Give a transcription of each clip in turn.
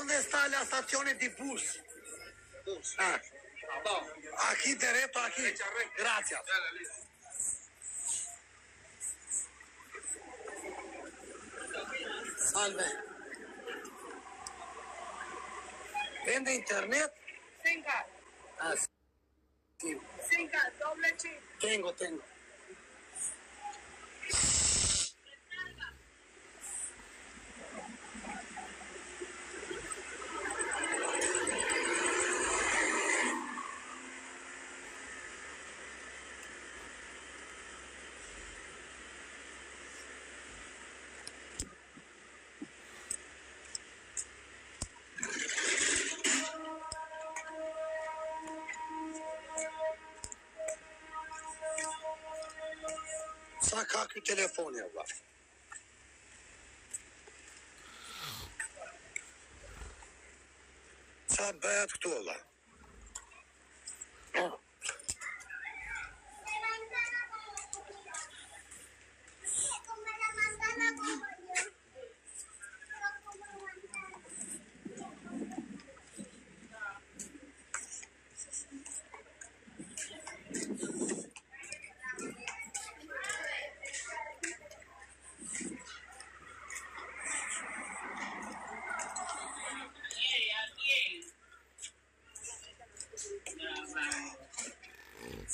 ¿Dónde está la estación de bus? Aquí, derecho, aquí. Gracias. Salve. ¿Vende internet? Cinca. Ah, sí. Cinca, doble chip. Tengo. Sa ka ky telefoni valla? Sa bëhet këtu valla?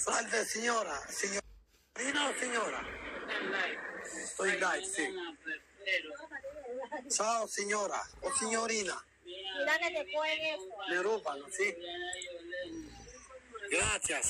Salve signora, signorina o signora? Sto in live, sì. Ciao signora o signorina. Mira que te pueden eso. Me rubano, sì. Gracias.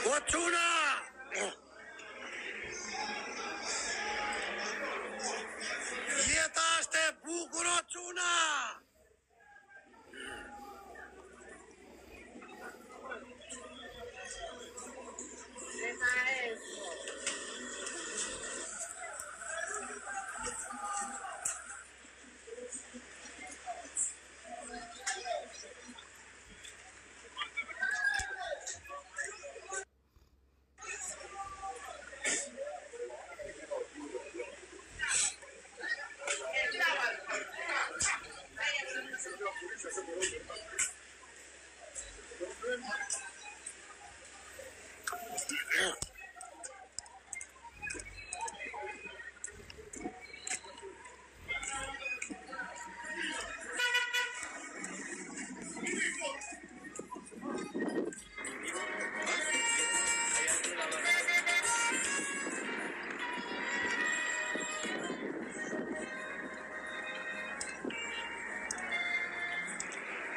Fortuna! Jeta është e bukur o çuna! Deja eso.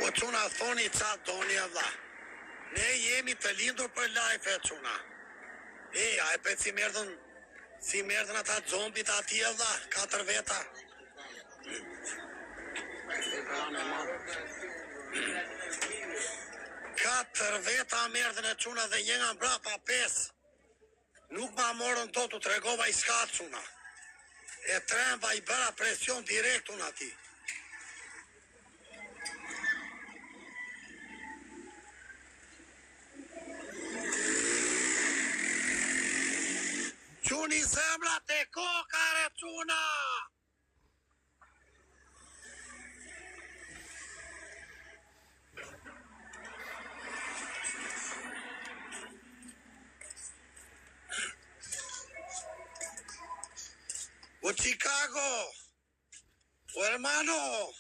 O çuna thoni qa doni valla. Ne jemi të lindur për live e çuna. A e për si merdën ata zombit ati valla, 4 veta. Katër veta merdën e çuna dhe jena mbrapa 5. Nuk ma morën to të tregova i s'ka çuna. E tremba i bëra presion direkt unë ati. Quni zemra te koka re çuna! Chicago. O hermano.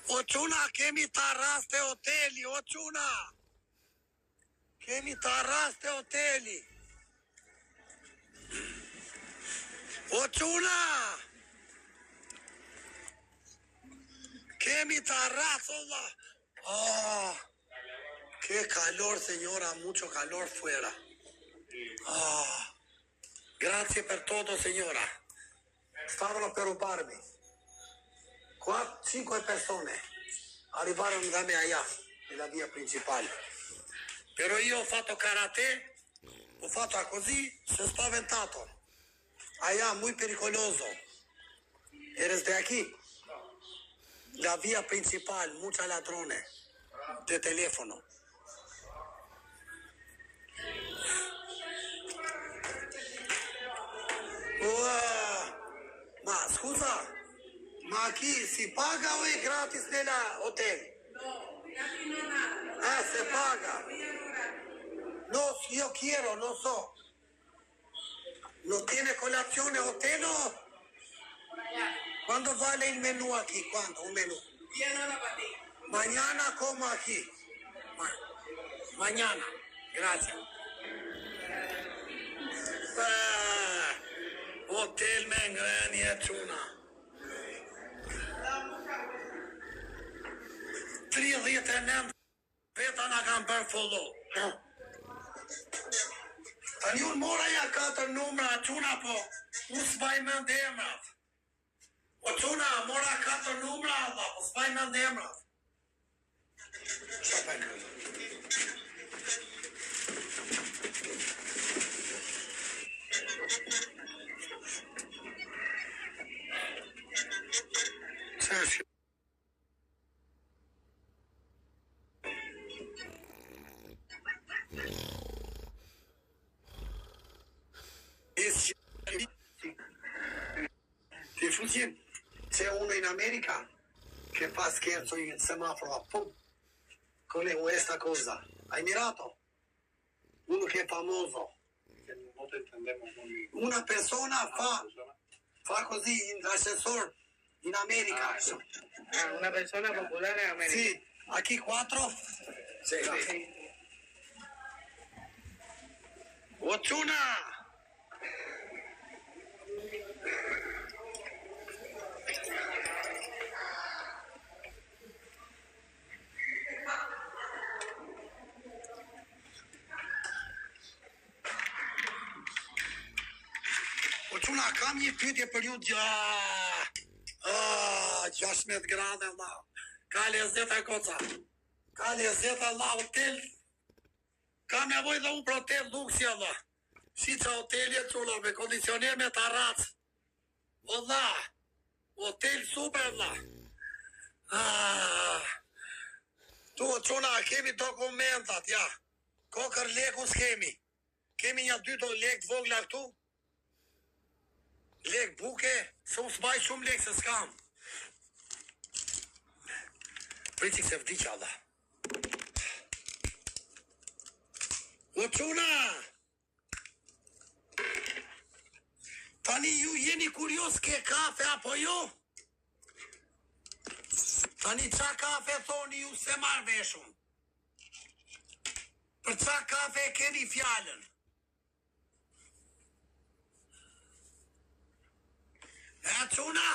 O çuna, kemi të arras të hoteli, o çuna. Kemi të arras të hoteli. O çuna. Kemi të arras, Allah. Oh, qué calor, señora, mucho calor fuera. Oh, grazie per todo, señora. Stavano per rubarmi. 4-5 persone arrivarono da me allá, nella via principale. Però io ho fatto karate, ho fatto così, sono spaventato. Allá, muy pericoloso. ¿Eres de aquí? La via principal, mucha ladrone de teléfono. Ma scusa, ma qui si paga o è gratis nell'hotel? No, aquí no nada. Ah, se paga. No, io quiero, no so. ¿No tiene colazione hotel o? Por allá. ¿Cuándo vale el menú aquí? ¿Cuándo? Un menú. 10 horas para ti. Mañana como aquí. Mañana. Gracias. Hotel me ngrënie e çuna. 39 veta na kam bërë follow. Tani unë mora ja 4 numra çuna, po unë s'baj mend emrat. O çuna, mora 4 numra, Allah, po s'baj mend emrat. Qa për në? Çesh. Ti fuqin, se uno in America che fa scherzo in semaforo, pum, con questa cosa. Hai mirato? Uno che è famoso. No te entendemos muy bien. Una persona fa così in ascensor in America. Una persona popular en América. Sì, aquí 4. Sì. Ochuna! Ochuna, kam një pyetje për ju 16 grade, Allah. Ka lezet e koca. Ka lezet, Allah, hotel. Kam nevoj dhe unë për hotel luksi, Allah. Si që hoteli e quna, me kondicioner me tarac. Allah, hotel super, Allah. Tu, quna, kemi dokumentat, ja. Kokër leku s'kemi. Kemi një 2 lek të vogla këtu. Lek buke, se unë s'baj shumë lek se s'kam. Priti se vdiqa, Allah. O quna! Tani ju jeni kurios ke kafe apo jo? Tani qa kafe thoni ju se marrë veshun? Për qa kafe keni fjallën? E quna?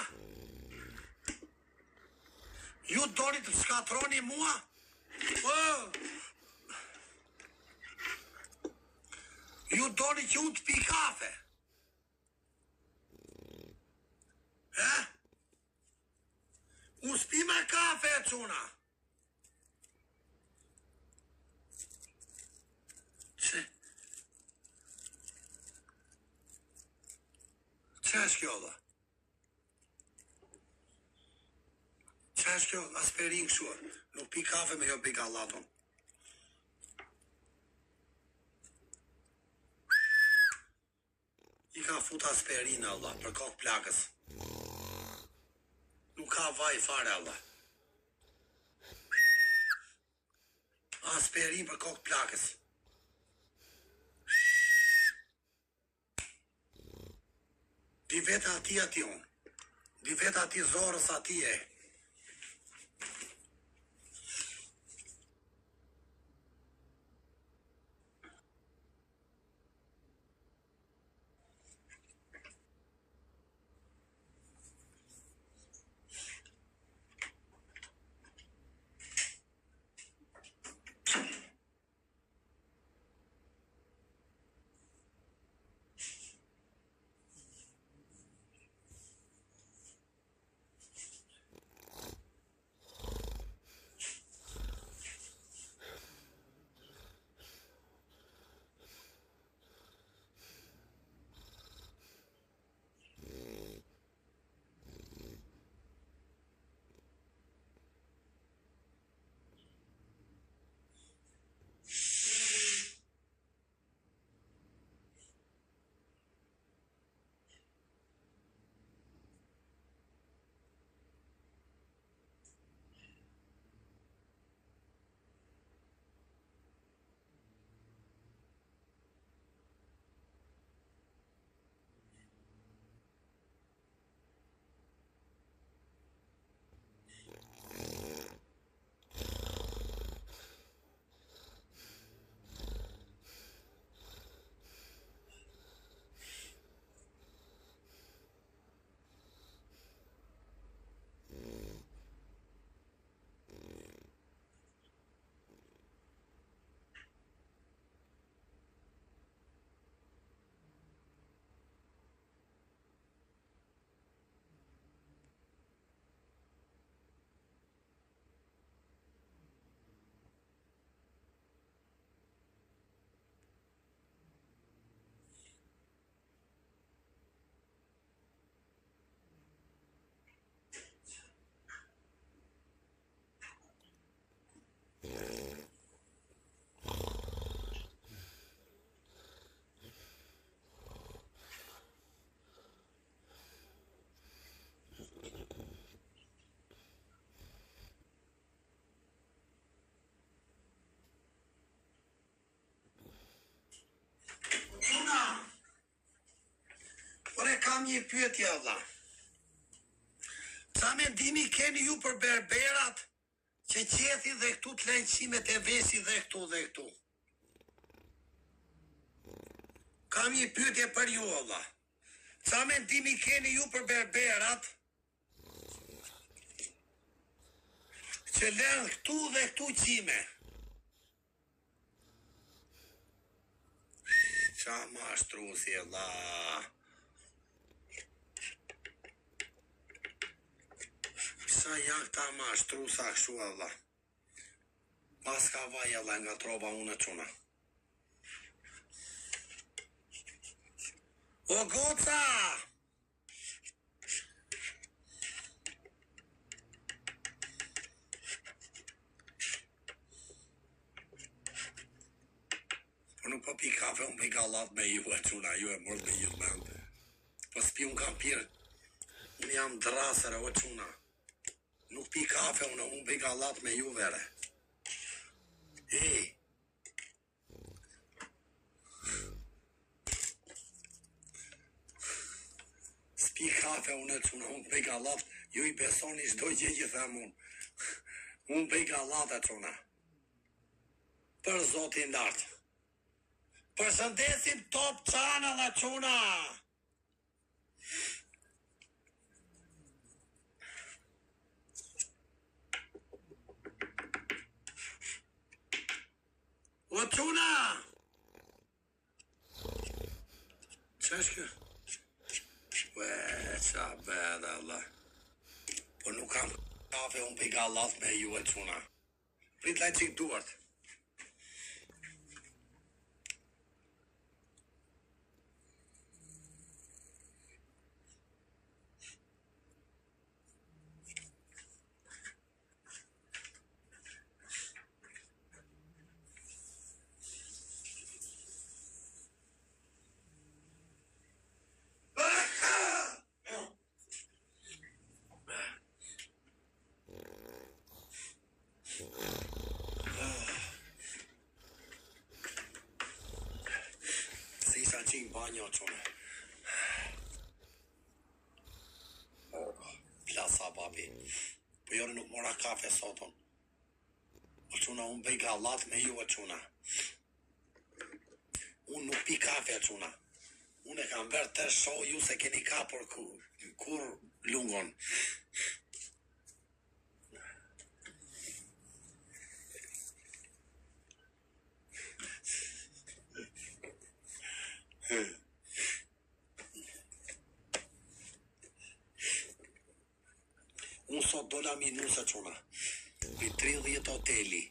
Ju doni të shkatroni mua? Ju doni që unë të pi kafe? Unë s'pi me kafe, quna. Që është kjo dhe? Çfarë është kjo? Aspirin kështu. Nuk pi kafe me jo pi gallaton. I ka fut aspirin Allah për kokë plakës. Nuk ka vaj fare Allah. Aspirin për kokë plakës. Di vetë ati unë. Di vetë ati zorës ati e. Kam një pyetje valla. Sa mendimi keni ju për berberat që qethi dhe këtu të lejnë qimet e vesi dhe këtu dhe këtu? Kam një pyetje për ju valla. Sa mendimi keni ju për berberat që lejnë këtu dhe këtu qime? Qa ma shtrusi valla. Sa janë këta ma shtrusa kështu Allah. Pas ka vaj Allah nga trova unë quna. O goca! Po nuk po pi kafe, unë pi gallat me ju e quna, ju e mërë me ju të mende. Po s'pi unë kam pirë, unë jam drasër o quna. Nuk pi kafe, unë pi gallat me ju vere. Ej! S'pi kafe, unë pi gallat, ju i besoni shdo gjë që them unë. Unë pi gallat e quna. Për zotin lartë. Për shëndesim top qana dhe quna. O quna! Qa është kjo? Ue, qa bedhe, Allah. Po nuk kam kafe, unë pi gallat me ju e quna. Prit la qik duart. banjo çune. Plasa babi. Po jore nuk mora kafe soton. O çuna unë bëj gallat me ju o çuna. Unë nuk pi kafe o çuna. Unë e kam verë të show ju se keni kapur kur lungon. Unë sot dola minusë quna. Për 30 hoteli.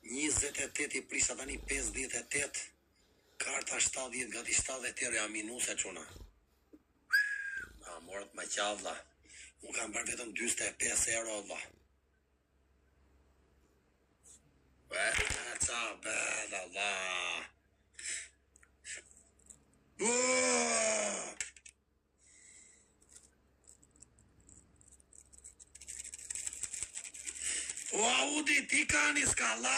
28 i prisha tani 58. Karta 70 gati 70 euro ja minusë quna. A morët me qavla. Unë kam bërë vetëm 25 euro vla. Qa beda vla. O Audi, ti ka një skalla?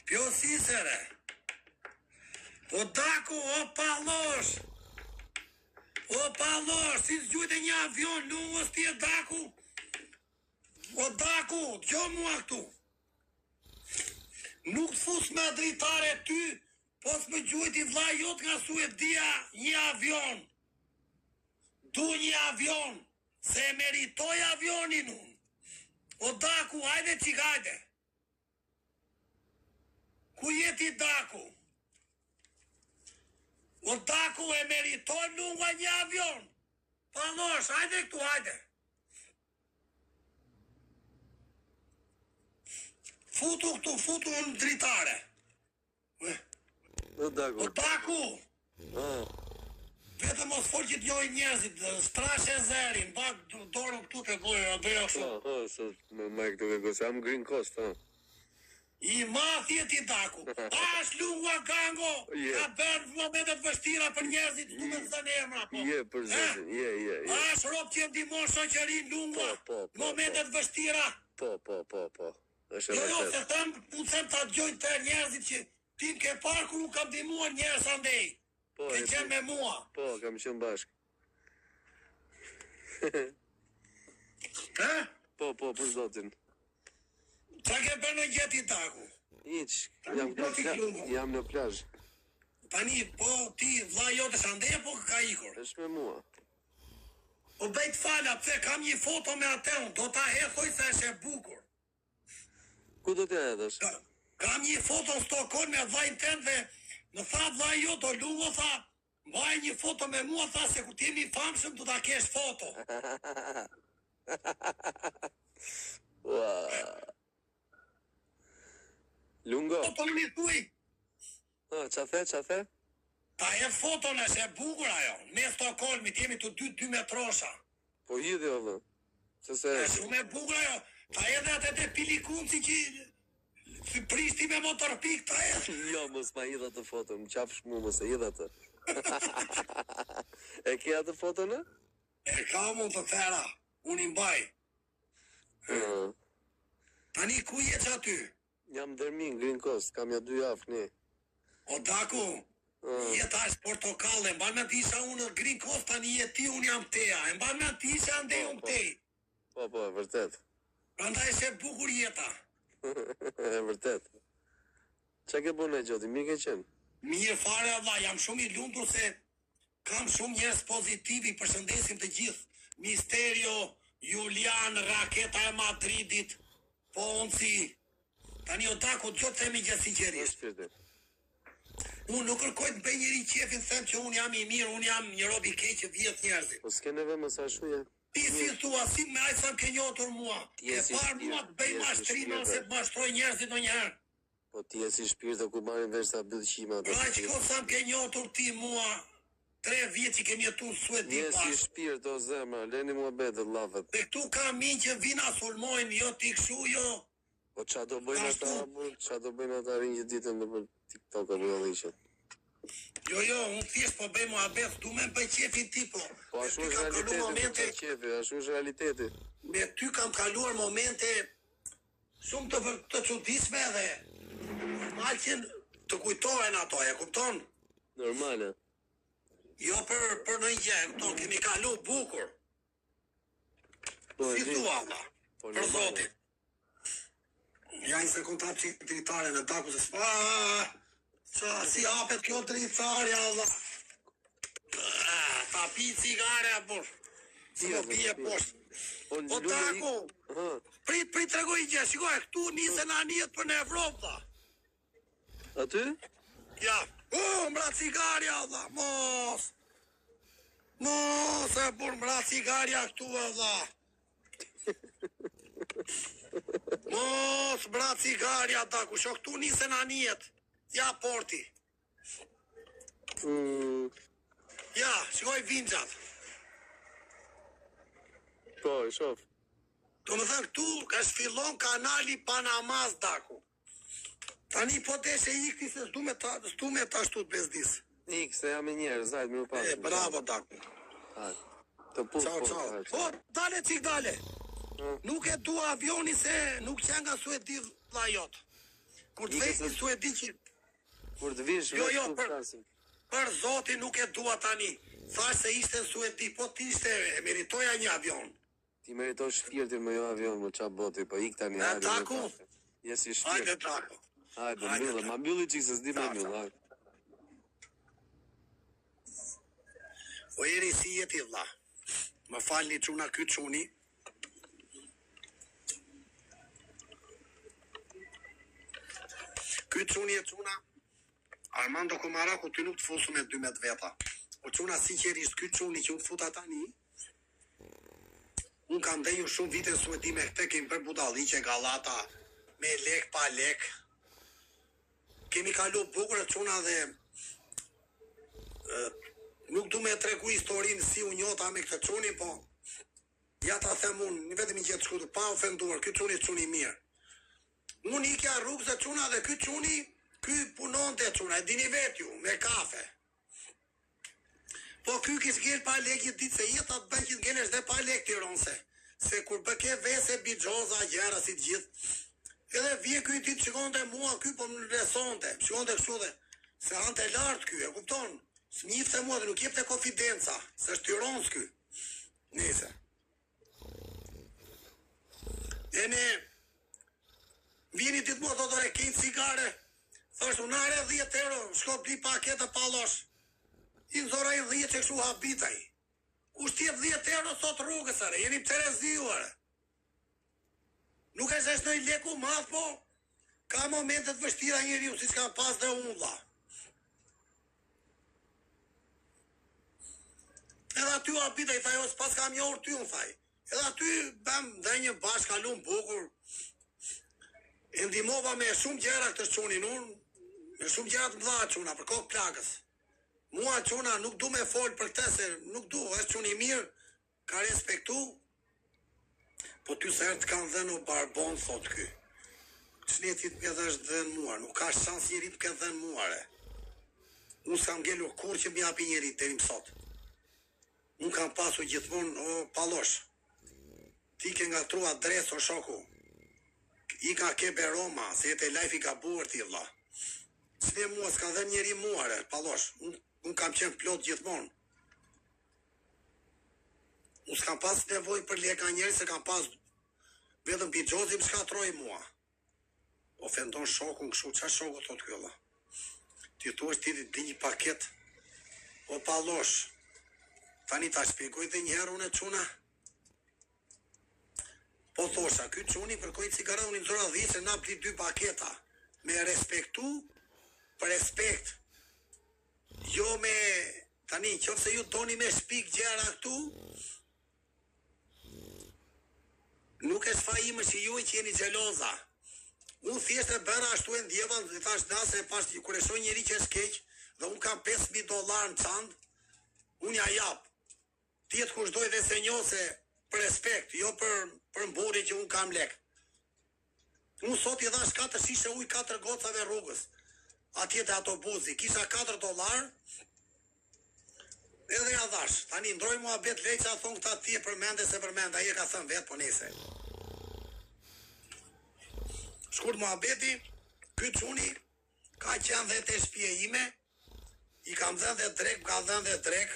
Pjo sisere. O Daku, o Palosh. O Palosh, si zgjujte një avion lungës ti e Daku. O Daku, gjo mua këtu. Nuk fus me dritare ty, po s'me gjujti vla jot nga Suedia një avion. Du një avion, se meritoj avionin unë. O Daku, hajde qikajde. Ku jeti Daku? O Daku e meritoj lunga një avion. Palosh, hajde këtu, hajde. Futu këtu, futu në dritare. O Daku. O Daku! Vetëm mos fol që t'joj njerëzit, strashe zerin, bak dorën këtu ke gojë, dhe ashtu. Se me këtu ke gojë, jam Green Coast, I mafje ti Daku. Ash lungua gango, ka bërë momentet vështira për njerëzit, du me të zënë emra, po. Je, për zëzën, je. Ash rob që e ndimon shoqërin lungua, momentet vështira. Po. Është e Jo, vërtet. se them ta gjojnë të njerëzit që tim ke parë kur nuk kam ndimuar njerëz andej. Ke qenë me mua. Po, kam qenë bashkë. Po, për zotin. Qa ke bërë në gjeti Daku? Jam në plazh. Tani, po ti vlla jote shande po ka ikur? Është me mua. O bëjt fala, pse kam një foto me atë unë, do ta hedhoj se është e bukur. Ku do t'ja hedhësh? Kam një foto në Stockholm me vllajin tënd dhe më tha vlla jot o lungo tha, mbaj një foto me mua tha se kur t'jemi famshëm do ta kesh foto. Lungo. Po më thuaj, Qa the? ta hedh foton është e bukur ajo. Me Stockholmit jemi të 2 metrosha. Po hidhi o dhe. Se Është shumë e bukur ajo. Ta hedhe atë te pilikunci që prishti me motorpik ta hedhe. Jo, mos ma hidha të foton, më qafsh mu, mos e hidha të. E ke atë foton, e? E ka mund të thera, unë i mbaj. Tani ku je që aty? Jam dërmin, Green Coast, kam ja 2 javë, ne. O Daku, jeta është portokalle, mban me t'isha unë Green Coast, tani je ti, unë jam teja, e mban me t'isha ndej unë tej. Po, e vërtet. Prandaj është e bukur jeta. E vërtet. Qa ke bune, Gjoti, mirë ke qenë? Mirë fare, valla, jam shumë i lumtur se kam shumë njerëz pozitivi, përshëndesim të gjithë. Misterio, Julian, Raketa e Madridit, Ponci. Tani o Daku, do të themi gjë sinqerisht. Unë nuk kërkoj të bëj njëri qefin, them që unë jam i mirë, unë jam një rob i keq që vjedh njerëzit. Po s'ke neve më sa shuja. Ti si thua, si me ai sa ke njohur mua. Ke parë mua të bëj mashtrime ose të mashtroj njerëzit ndonjëherë. Po ti e si shpirtë ku marrin vesh sa byll qima. Pra që sa ke njohur ti mua 3 vjet që kemi jetuar në Suedi bashkë. bashkë. Je si shpirt o zemra, leni mua betë llavet. Dhe këtu ka minë që vina sulmojnë, jo ti kështu, jo. Po qa do bëjnë ata rinjë ditën në për TikTok apo jo liqët? Jo, unë thjesht po bëj mua abeth, du me bëj qefin ti po. Po ashtu është realiteti, ashtu është realiteti. Me ty kam kaluar momente shumë të çuditshme dhe Alqin të kujtohen ato, e kupton? Normale. Jo për në gjë, e kupton, kemi kalu bukur. Po, Si e di. thua, valla? Po, Për normale. zotin. Ja një sekund ta qik dritare në daku se s'pa. Qa, si hapet kjo dritarja, valla? Ta pi cigare, bur. Si Ja, më bije po, poshtë. Po, Po në daku, Aha. prit tregoj gjë, shikoj, këtu nisen anijet për në Evropë, valla. Aty? Ja, mbra cigarja, valla, mos. Mos, e bur, mbra cigarja këtu, valla. Mos, mbra cigarja, daku, shok këtu nisen anijet. Ja, porti. Ja, shikoj vinxhat. Po, e shof. Do më thënë këtu, ka fillon kanali Panamaz, daku. Tani po deshe ikti se s'du me ta ashtu të bezdis. Ik, se jam e njerë, zajt, më pas. Bravo, daku. Hajde. Të pus, Ciao, po, ciao. hajde. Po, dale, cik dale. Nuk e dua avioni se nuk qenë nga Suedi vlla jot. Kur të Ike vejtë se- Suedi që Kur të vish, Jo, veç jo, tu për- flasim. për zotin nuk e dua tani. Thash se ishte në Suedi, po t'ishte, e meritoja një avion. Ti meritosh shpirtin me jo avion, më qa boti, po ik tani. E, hajde, taku? më pas. Jesi Hajde, shpirt. Drago. Hajde, Hajde, mbyllë, ma mbylli qik se s'di me Ta, mbyllë, ta. hajde. O jeri si jeti vlla. Më falni çuna ky çuni. Ky çuni e çuna. Armando Komaraku ty nuk të fusu me 12 veta. O çuna sinqerisht ky çuni që unë futa tani. Unë kam ndenjur shumë vite në Suedi me këte, kemi për budalliqe, gallata, me lek, pa lek. Kemi kalu bukur e çuna dhe nuk du me tregu historinë si u njota me këtë çuni, po ja ta them unë, vetëm një gjë të shkurtër, pa ofenduar, ky çuni është çuni i mirë. Unë ikja rrugë se çuna dhe ky çuni, ky punonte çuna, e dini vetë ju, me kafe. Po ky kish ngel pa lekë ditë se jeta të bën që të ngelesh dhe pa lekë tironse. Se kur bë ke vese bixhoza gjëra si të gjithë. Edhe vje ky ditë shikonte mua, ky po më lesonte, shikonte kështu dhe se ante lart ky, e kupton? S'mifte mua dhe nuk jepte konfidenca, se është Tiranës ky. Nese. E ne vini ditë mua dotore kejnë cigare, thashtu nare 10 euro, shko bli pakete pallosh. I nëzora i 10 që kështu habitaj. Ku shtjet 10 euro sot rrugës, are, jeni për Tereziuare. Nuk e se shnoj leku madh, po ka momentet vështira njeriu, si s'ka pas dhe unë, vlla. Edhe aty u habitaj, thaj, o s'pas kam një orë ty, unë thaj. Edhe aty bëm dhe një bashkë kalun bukur. E ndimova me shumë gjera këtë çunin unë, me shumë gjera të mëdha çuna, për kokë plagës. Mua çuna nuk du me fol për këtë se nuk du, është çuni i mirë, ka respektu. Po ty se herë të kanë dhënë o barbon, thot ky. Çnetit më dhe është dhënë mua, nuk ka shans njeri të këtë dhënë mua, re. Unë s'kam ngelur kur që më japi njeri deri më sot. Unë kam pasur gjithmonë o pallosh. Ti ke nga tru adres o shoku. I ka kebe Roma, se jetë e life i ka buër ti vlla. S'ne mua s'ka dhe njeri mua, re, pallosh. Unë kam qenë plot gjithmonë. Unë s'kam pas nevoj për leka njeri, se kam pas vetëm bixhozi më shkatroj mua. Ofendon shokun kështu, qa shoku thot kjo vlla? Ti tu është ti di një paket o pallosh. Tani ta shpjegoj dhe njëherë unë e çuna. Po thosha, ky çuni kërkoi cigara, unë i nëzora 10 se na pli 2 paketa. Me respektu, për respekt. Jo me, tani, qofse ju doni me shpik gjera këtu, nuk është fa ime që ju që jeni xheloza. Unë thjesht e bëra ashtu e ndjeva, dhe thash nase pas kur e shoh njëri që është keq, dhe unë kam $5.000 në çantë, unë ja jap. Tjetë kush doj dhe se njo se për respekt, jo për mburi që unë kam lek. Unë sot i dhash 4 shishe uj 4 gocave rrugës. Atje te autobusi, kisha $4, edhe ja dhash. Tani ndroj mua bet leqa, thonë këta ti e përmende se përmende, aje ka thënë vetë, po nese. Shkurt mua beti, ky çuni ka qenë dhe te shtëpia ime, i kam dhënë dhe drek, ka dhënë dhe drek.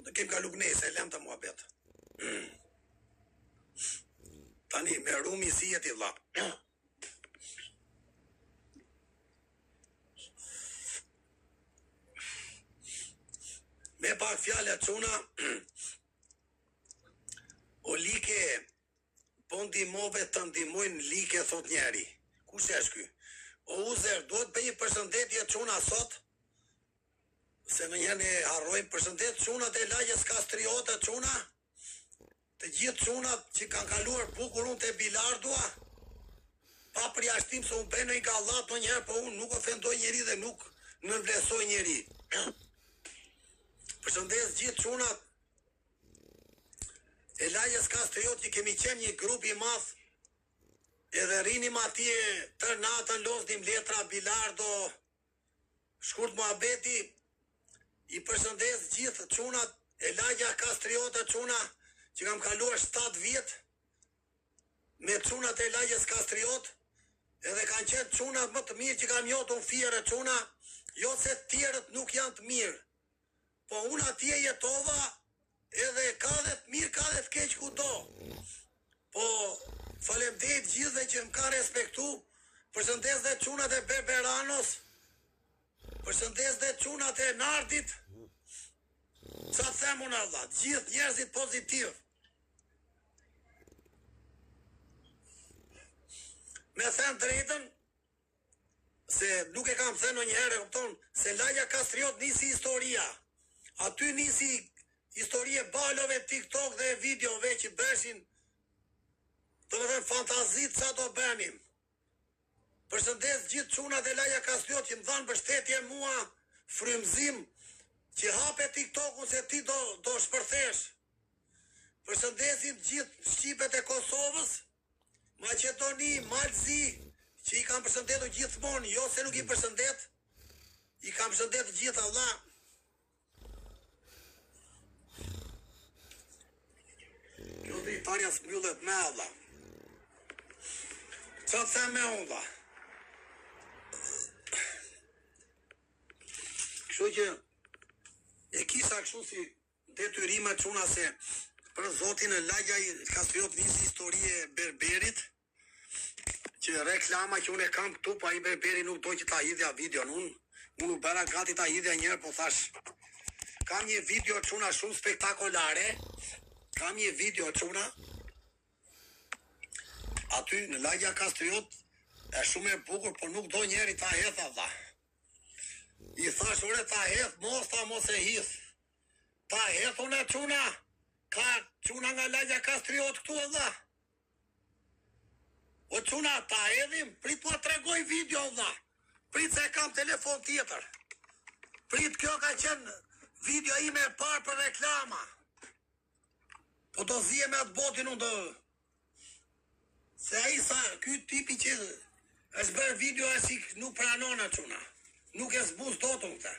Do kem kalu gnese, lem të muhabet. Tani me rumi si jeti vlla. Me pak fjale çuna, o like, po ndihmove të ndihmojnë like, thot njeri. Kush është ky? O Uzer, duhet bëj një përshëndetje çuna sot, se në njëherë ne harrojmë përshëndet çunat e lagjes kastriote çuna, të gjithë çunat që kanë kaluar bukur unë te bilardua, pa përjashtim se unë bëj në i gallat në njëherë, po unë nuk ofendoj njeri dhe nuk nënvlesoj njeri. Përshëndes gjithë çunat e lagjes kastriote që kemi qenë një grup i madh, edhe rinim atje tër natën, loznim letra, bilardo, shkurt muhabeti. I përshëndes gjithë çunat e lagja kastriote çuna që kam kaluar 7 vjet me çunat e lagjes kastriot, edhe kanë qenë çunat më të mirë që kam njohur fierë çuna, jo se të tjerët nuk janë të mirë. Po unë atje jetova, edhe ka dhe të mirë, ka dhe të keq kudo. Po faleminderit gjithëve që më ka respektu. Përshëndes dhe çunat e Berberanos, përshëndes dhe çunat e Nardit. Qa të them unë Allah, gjithë njerëzit pozitiv. Me them drejtën, se nuk e kam thënë ndonjëherë, kupton, se lagja kastriot nisi historia. Aty nisi historie balove, TikTok dhe videove që bëshin, të më thënë fantazit sa do bënim. Përshëndes gjithë çunat e lagja kastriot që më dhanë mbështetje mua, frymëzim, që hape TikTok-un se ti do shpërthesh. Përshëndesim gjithë shqipet e Kosovës, Maqedoni, Malzi, që i kam përshëndetur gjithmonë, jo se nuk i përshëndet, i kam përshëndet gjithë Allah. Kjo dritarja s'mbyllet me Allah. Qa të them me unë, kështu që e kisha kështu si detyrime çuna se për zotin e lagja i kastriot nisi historie e Berberit, që reklama që unë e kam këtu, pa i Berberi nuk do që ta hidhja videon, unë u bëra gati ta hidhja njerë, po thash, kam një video çuna shumë spektakolare, kam një video çuna, aty në lagja kastriot, e shumë e bukur, po nuk do njeri ta hetha dha. I thash, ure ta heth, mos e hith. Ta heth unë çuna, ka çuna nga lagja kastriot këtu dha. O çuna, ta hedhim, prit po tregoj video dha. Prit se kam telefon tjetër. Prit, kjo ka qenë video ime e parë për reklama. Po do zije me atë botin unë do... Se a i sa, ky tipi që është bërë video e si nuk pranona çuna. Nuk e zbuz do të më të.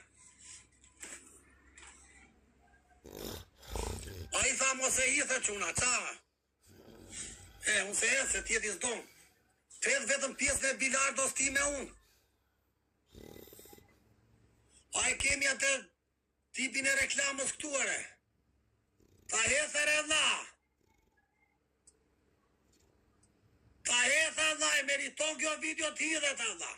A i tha mos e i the çuna, qa? Unë se e se tjeti s'don. Tret vetëm pjesën e bilardos ti me unë. A i kemi atë tipin e reklamës këtuare. Ta hether e dha. Ta hether dha, e meriton kjo video t'hidhet e dha.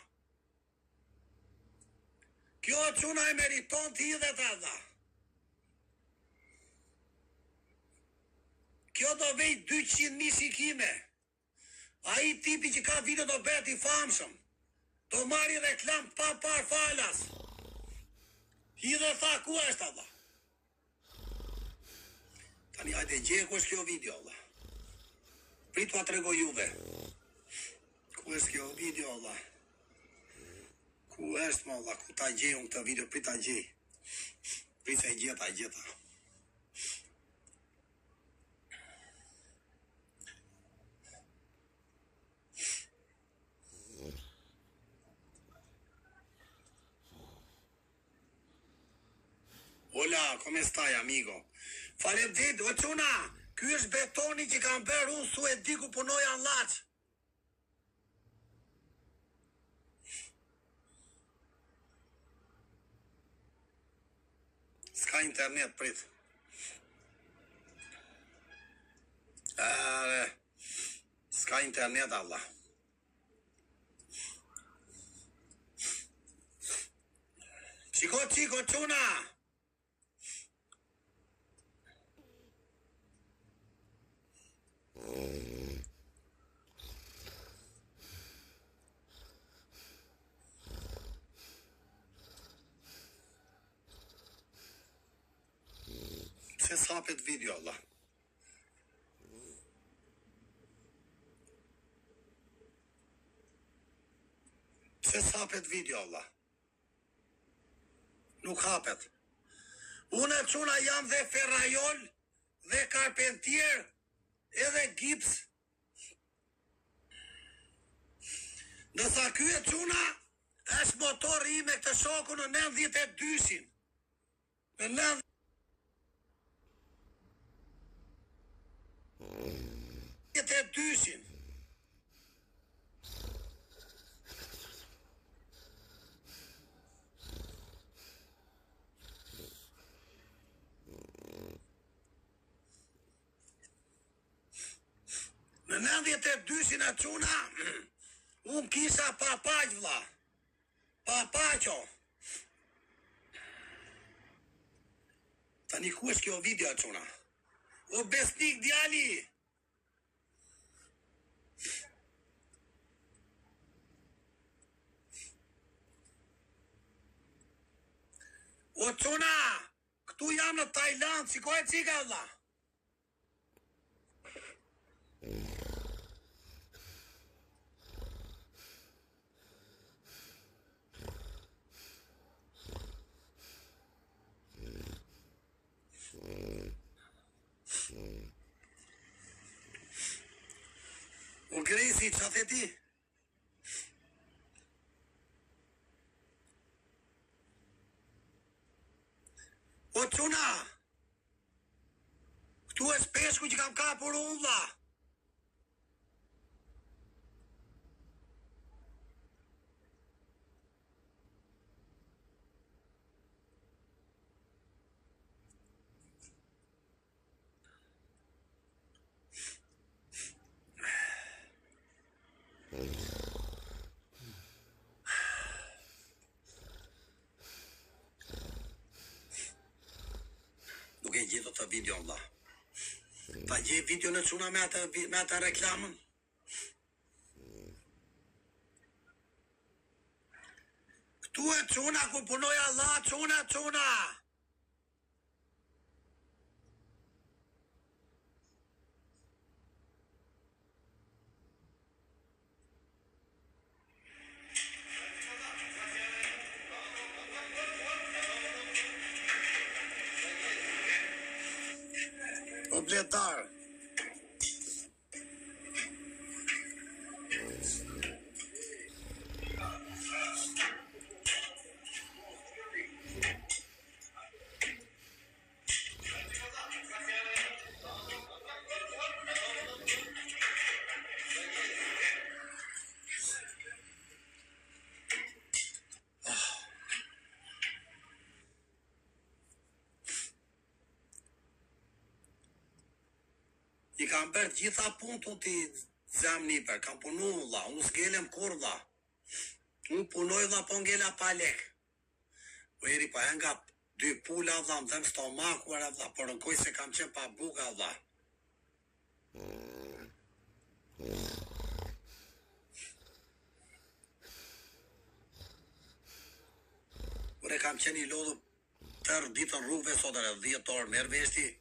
Kjo çuna e meriton t'hidhet e dha. Kjo do vej 200.000 shikime. A i tipi që ka video do bet i famshëm. Do marri reklam pa par falas. Hidhe tha ku është Allah. Tani hajde gje ku është kjo video Allah. Pritu a trego juve. Ku është kjo video Allah. Ku është më Allah, ku ta gjej unë këtë video, prit ta gjej. Prit se i gjeta. Hola, come stai, amigo? Faleminderit, o çuna, ky është betoni që kam bërë unë, su e di ku punoj anë laç. S'ka internet, prit. S'ka internet, Allah. Qiko, quna! Se sapet video, Allah. Se sapet video, Allah. Nuk hapet. Unë e quna jam dhe ferrajol, dhe karpentier, edhe gips. Ndërsa ky e quna, është motor i me këtë shoku në 92-shin. Në 92-shin. Në 92-shin e quna, unë kisha papaq, vlla. Papaqo. Tani ku është kjo video, quna? O besnik djali. O quna, këtu jam në Tajland, shikoj e qika, vlla. O Gresi, që the ti? O quna, këtu është peshku që kam kapur unë, vlla. Nuk e gjithë të video, vlla. Ta gjithë video në quna me atë reklamën. Këtu e quna ku punoj Allah, quna. O bletar. I kam bërë gjitha punë të ti zem niper, kam punu, vlla, unë s'gelem kur, vlla. Unë punoj, vlla, po ngela pa lek. Po eri pa e nga 2 pula, vlla, më dhem stomakuar, vlla, por në koj se kam qenë pa buka, vlla. Ure kam qenë I lodhu tërë ditën rrugëve, sot e 10 orë, merë veshti,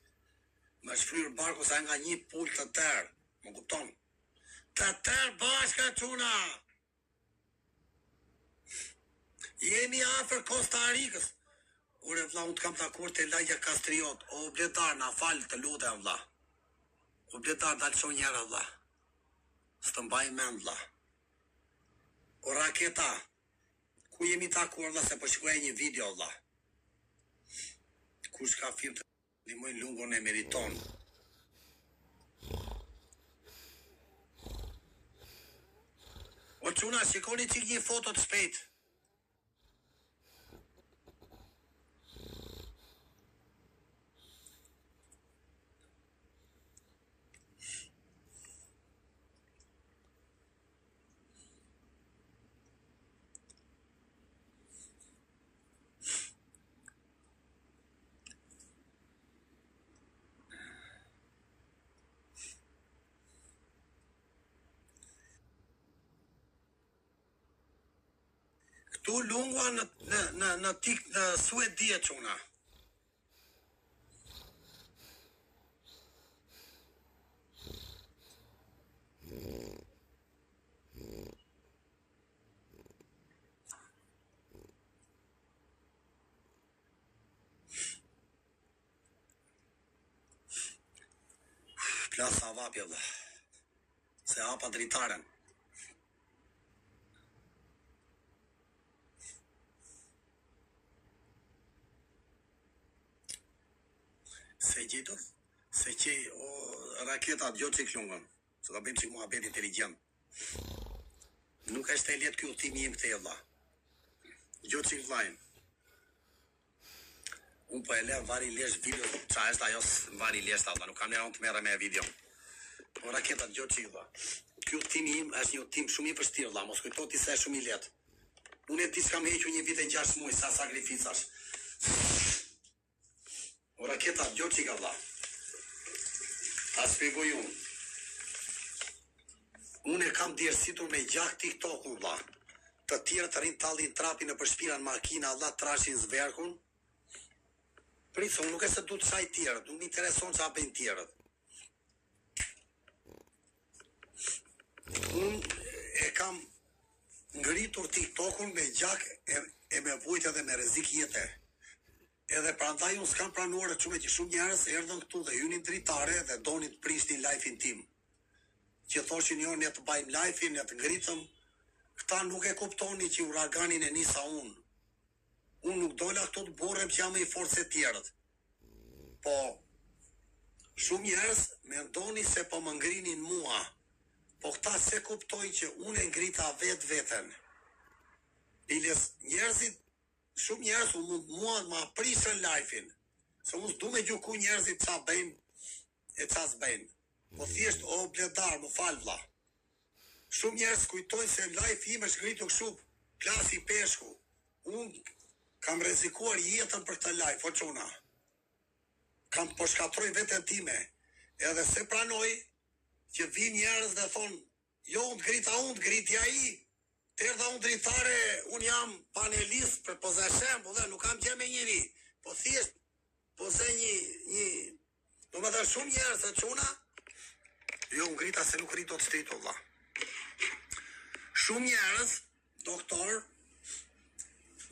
më shfryrë barku sa nga 1 pull të tërë, më kupton? Të tërë bashka, quna! Jemi afër Costa Rikës. Ure, vlla, unë të kam takuar të lagja Kastriot. O, bletar, na falë të lutem, vlla. O, bletar, dalë qo njëra, vlla. Së të mbaj mend, vlla. O, raketa, ku jemi takuar, vlla, se po shkuaj një video, vlla. Kush ka film të ndihmoj lungon e meriton. O quna, shikoni qik një foto të shpejt. Ktu lungua në Suedi e çuna. Plasa vapja valla. Se hapa dritaren. Se që o raketa gjotë që klungën. Se ka bëjmë që mua beti inteligent. Nuk është e letë kjo timi im këtë valla. Gjotë që klajnë. Unë po e le vari lesh video, qa është ajo vari lesh ta, nuk kam ne onë të merë me video. Po raketa gjotë që valla. Kjo timi im është një tim shumë i vështirë valla, mos kujto ti se është shumë i lehtë. Unë e ti s'kam hequr një vit e 6 muaj sa sakrificash. O raketa gjotë që valla. Ta shpjegoj unë. Unë e kam djersitur me gjak TikTok-un valla. Të tjerë të rinë tallin trapin në përshpiran makina, valla trashin zverkun. Prisë, unë nuk e se du të saj tjerët, nuk më intereson që apën tjerët. Unë e kam ngritur TikTok-un me gjak e me vujt edhe me rrezik jete. Edhe prandaj unë s'kam pranuar që shumë njerëz erdhën këtu dhe hynin dritare dhe donin të prishtin live-in tim. Që thoshin jo ne të bajmë live-in, ne të ngritëm. Këta nuk e kuptoni që uraganin e nisa unë. Unë nuk dola këto të borrem që jam i fortë se tjerët. Po, shumë njerëz mendoni se po më ngrinin mua. Po këta se kuptojnë që unë e ngrita vetë veten. Biles njerëzit, shumë njerëz mua ma prishën live-in. Se unë s'du me gjuku njerëzit qa bëjnë e qa s'bëjnë. Po thjesht o bledar, më falë vlla. Shumë njerëz kujtojnë se live im është ngritur kështu klasi peshku. Unë kam rrezikuar jetën për këtë live, o çuna. Kam po shkatroj veten time. Edhe se pranoj që vin njerëz dhe thonë, jo unë të griti ai. Terdha unë dritare, unë jam panelist për poze shembull dhe nuk kam gjë me njëri. Po thjesht poze një do më thënë shumë njerëz të çuna. Jo unë grita se nuk rritot shtritu vlla. Shumë njerëz, doktor,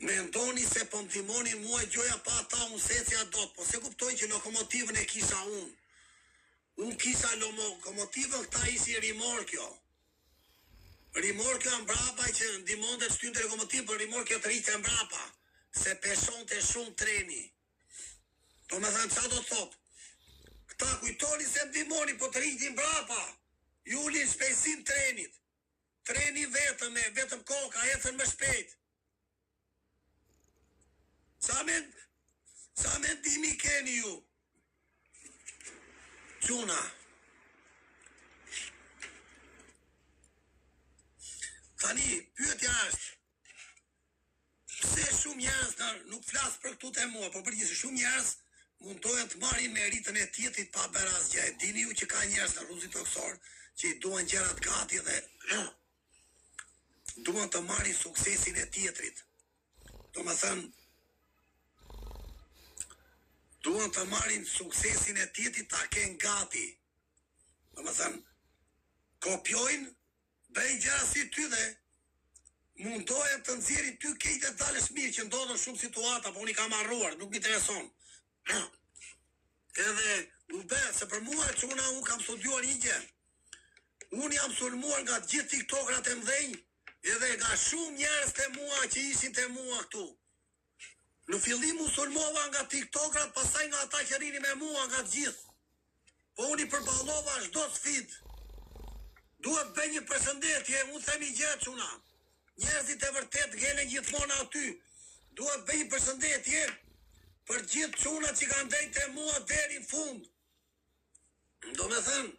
mendoni se po ndihmonin mua gjoja pa ata unë secja dot, po se kuptojnë që lokomotivën e kisha unë. Unë kisha lokomotivën, këta ishi rimorkjo. Rimorkjo mbrapa që ndihmonte të shtynte lokomotivën, për rimorkjo të rritë mbrapa, se peshonte shumë treni. Do me thënë qa do të thotë? Këta kujtoni se ndihmoni, po të rritin mbrapa, ju ulin shpejtësinë trenit. Treni vetëm koka, ecën më shpejt. Sa mendimi keni ju? Çuna. Tani, pyetja është, pse shumë njerëz nuk flas për këtu te mua, por përgjithësi shumë njerëz mundohen të marrin meritën e tjetrit pa bërë asgjë. E dini ju që ka njerëz në rrugë toksor që i duan gjërat gati dhe duan të marrin suksesin e tjetrit. Do më thënë, duan të marrin suksesin e tjetrit ta kenë gati. Do më thënë, kopjojnë, bëjnë gjëra si ty dhe mundohen të nxjerrin ty kejtë e dalësh mirë që ndodhen shumë situata, po unë i kam harruar, nuk më intereson. Edhe u bë se për mua çuna unë kam studiuar një gjë. Unë jam sulmuar nga gjithë tiktokrat e mdhenj, edhe nga shumë njerëz te mua që ishin te mua këtu. Në fillim u sulmova nga tiktokrat, pastaj nga ata që rinin me mua nga të gjithë. Po unë i përballova çdo sfidë. Duhet bëj një përshëndetje, unë themi gjë çuna. Njerëzit e vërtet ngelen gjithmonë aty. Duhet bëj një përshëndetje për gjithë çunat që kanë dhënë te mua deri në fund. Do me thënë,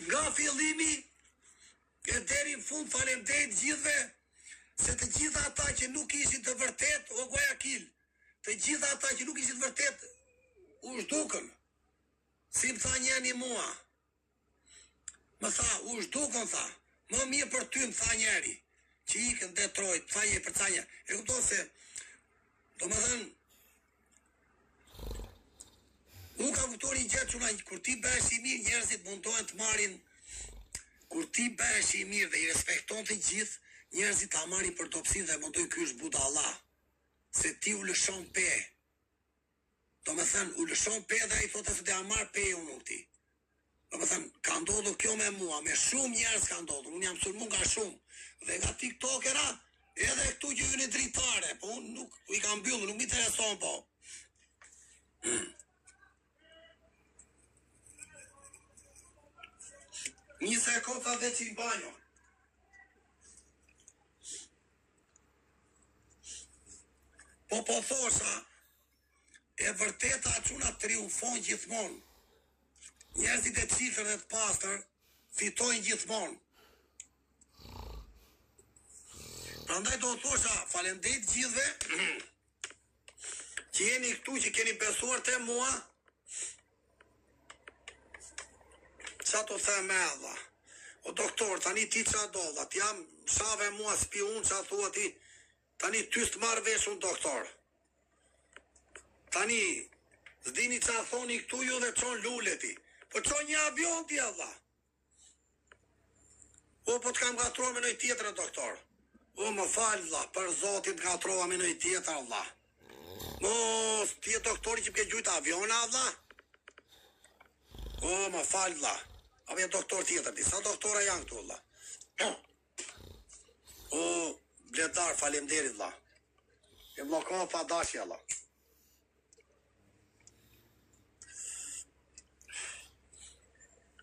nga fillimi e deri në fund faleminderit gjithëve, se të gjitha ata që nuk ishin të vërtet, o Guayaquil, të gjitha ata që nuk ishin të vërtet, u zhdukën. Si më tha njëri mua, më tha, u zhdukën, tha, më mirë për ty, më tha njeri, që ikën Detroit, thaje për canje. E kupton se, do më thënë, unë ka kuptuar një gjë çuna, kur ti bëhesh i mirë, njerëzit mundohen të marrin, kur ti bëhesh i mirë dhe i respekton të gjithë, njerëzit ta marrin për topsin dhe mundojnë ky është Buda Allah. Se ti u lëshon pe. Do më thënë, u lëshon pe dhe ai thotë se do ja marr pe unë ti. Do më thënë, ka ndodhur kjo me mua, me shumë njerëz ka ndodhur, unë jam sulmu nga shumë, dhe nga tiktokera, edhe këtu që jeni dritare, po unë nuk i kam mbyllur, nuk më intereson po. Një sekond tha veç i banjo. Po thosha, e vërteta çuna triumfon gjithmonë. Njerëzit e cifër dhe të pastër fitojnë gjithmonë. Prandaj do thosha, faleminderit gjithëve që jeni këtu, që keni besuar te mua. Qa të them me dha? O doktor, tani ti qa do dha? Ti jam shave mua spiun qa thua ti. Tani ty s'të marrë vesh unë doktor. Tani, s'dini qa thoni këtu ju dhe qon lule ti. Po qon një avion ti dha. O, po t'kam gatrua me nëj tjetër doktor. O, më falë dha, për zotin t'gatrua me nëj tjetër dha. Mos, ti e doktori që pëke gjujtë aviona dha. O, më falë dha. Ave doktor tjetër ti, sa doktora janë këtu dha. O, bledar, faleminderit dha. E më ka pa dashja dha.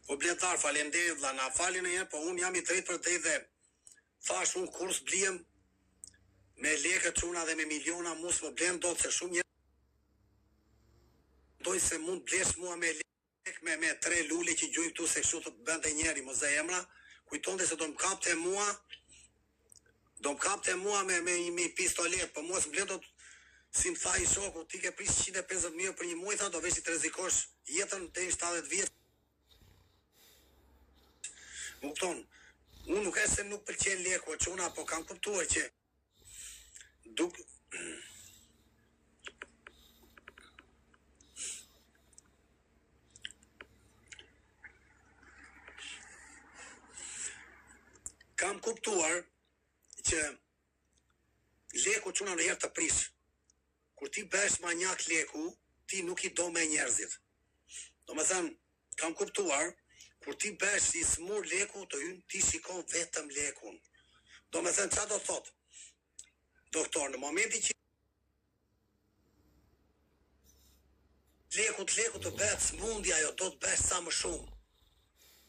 O bledar, faleminderit dha, na falin e jenë, po unë jam i drejt për te dhe thash unë kurs blijem me leke çuna dhe me miliona mus më blen do të se shumë njerëz doj se mund blesh mua me lek me 3 lule që gjoj këtu se kështu të bënte njeri mos dhe emra, kujtonte se do më kapte mua me pistolet, po mos blen do të si më tha i shoku, ti ke pris 150.000 për një muaj, tha do vesh i të rrezikosh jetën deri 70 vjet. Më kupton, unë nuk e se nuk pëlqen leku e çuna, po kam kuptuar që kam kuptuar që leku çuna në herë të prish. Kur ti bëhesh manjak leku, ti nuk i do me njerëzit. Do me thënë, kam kuptuar, kur ti bëhesh i smur leku, të hyn ti shikon vetëm lekun. Do me thënë, qa do thot? Doktor, në momenti që leku të bëhet smundja, jo do të bëhesh sa më shumë.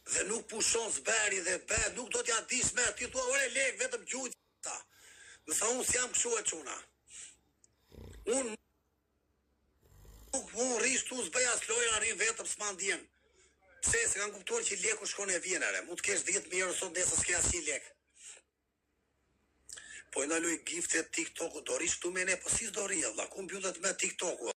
Dhe nuk pushon zberi dhe bëhet, nuk do t'ja dish me, ti thua, ore lek, vetëm gjujt ta. Dhe tha, unë s'jam kështu e çuna. Unë rish tu s'bëj as lojën, arri vetëm s'ma ndjen. Pse se kanë kuptuar që leku shkon e vjenere, mund t'kesh 10.000 euro sot nesër s'ke as 100 lek. Po i ndaloj giftet TikTok-u, do rish tu me ne, po si s'do ri, valla, ku mbyllet me TikTok-u?